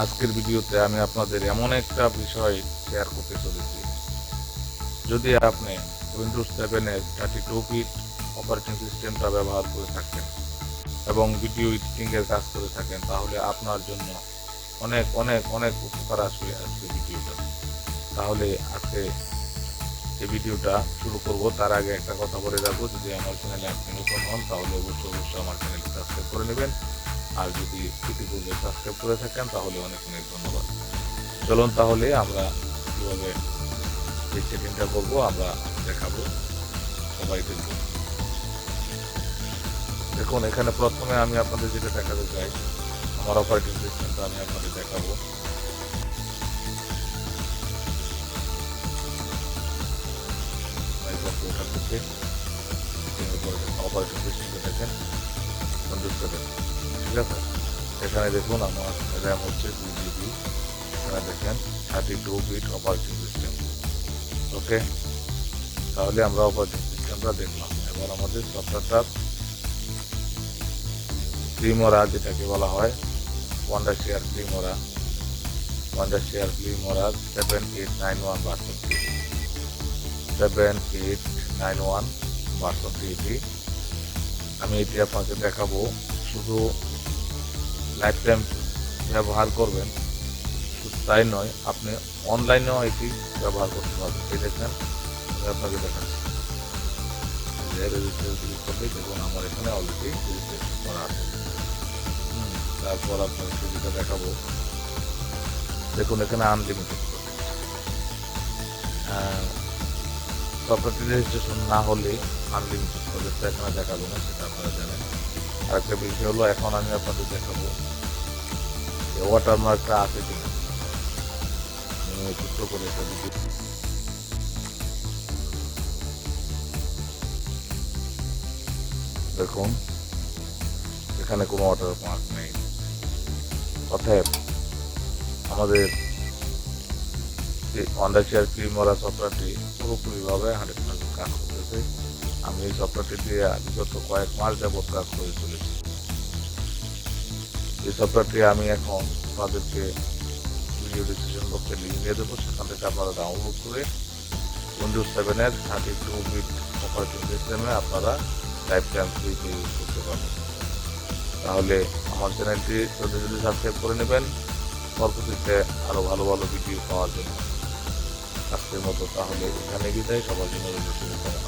আজকের ভিডিওতে আমি আপনাদের এমন একটা বিষয় শেয়ার করতে চলেছি। যদি আপনি উইন্ডোজ 7 এর 32 বিট অপারেটিং সিস্টেমটা ব্যবহার করে থাকেন এবং ভিডিও এডিটিং এর কাজ করে থাকেন, তাহলে আপনার জন্য অনেক অনেক অনেক উপকার আসবে আজকে ভিডিওটা। তাহলে আজকে এই ভিডিওটা শুরু করব, তার আগে একটা কথা বলে রাখবো, যদি আমার চ্যানেলে আপনি নতুন হন তাহলে অবশ্যই আমার চ্যানেলটি সাবস্ক্রাইব করে নেবেন। আর যদি ইতিপূর্বে সাবস্ক্রাইব করে থাকেন তাহলে অনেক অনেক ধন্যবাদ। চলুন তাহলে আমরা কীভাবে এই সেটিংটা করবো আমরা দেখাবো, সবাই দেখব। দেখুন, এখানে প্রথমে আমি আপনাদের যেটা দেখাতে চাই, আমার অপারেটিং সিস্টেমটা আমি আপনাদের দেখাবো। অপারেটিং সিস্টেমটা দেখেন উইন্ডোজ 7, ঠিক আছে। এখানে দেখুন আমার র্যাম হচ্ছে 2 GB, এখানে দেখেন 32 বিট অপারেটিং সিস্টেম। ওকে, তাহলে আমরা অপারেটিং সিস্টেমটা দেখলাম। এবার আমাদের সফটওয়্যারটা ক্লিমরা, যেটাকে বলা হয় ওয়ান্ডারশেয়ার ক্লিমরা 7891 ভার্সন 7891 ভার্সন 3 আমি এটি আপনাকে দেখাবো। শুধু লাইফ টাইম ব্যবহার করবেন শুধু তাই নয়, আপনি অনলাইনেও এটি ব্যবহার করতে পারবেন। এই দেখেন, আমি আপনাকে দেখাচ্ছি। রেজিস্ট্রেশন ক্লিক করলে দেখুন আমার এখানে অলরেডি রেজিস্ট্রেশন করা আছে। তারপর আপনাকে যেটা দেখাবো, দেখুন এখানে আনলিমিটেড সফটওয়্যারটি রেজিস্ট্রেশন না হলে আনলিমিটেড প্রজেক্টটা এখানে দেখাবো না, সেটা আপনারা জানেন। আরেকটা বিষয় হলো, এখন আমি আপনাদের দেখাবো ওয়াটারমার্কটা আছে কিনা। ছোট্ট করে একটা ভিডিও, দেখুন এখানে কোনো ওয়াটারমার্ক নেই। অতএব আমাদের ওয়ান্ডারশেয়ার ক্লিমরা সফটওয়্যারটি পুরোপুরিভাবে 100% কাজ করতেছে। আমি এই সফটওয়্যারটি দিয়ে বিগত কয়েক মাস যাবৎ কাজ করে চলেছি। এই সফটওয়্যারটি আমি এখন আপনাদেরকে ভিডিও ডিসক্রিপশন বক্সে লিঙ্ক দিয়ে দেবো, সেখান থেকে আপনারা ডাউনলোড করে উইন্ডোজ 7 এর 32 বিট অপারেটিং সিস্টেমে আপনারা লাইফ টাইম ফ্রিতে ইউজ করতে পারবেন। তাহলে আমার চ্যানেলটি যদি সাবস্ক্রাইব করে নেবেন পরবর্তীতে আরও ভালো ভালো ভিডিও পাওয়ার জন্য। আজকের মতো তাহলে এখানে বিদায়, সবার জন্য শুভকামনা।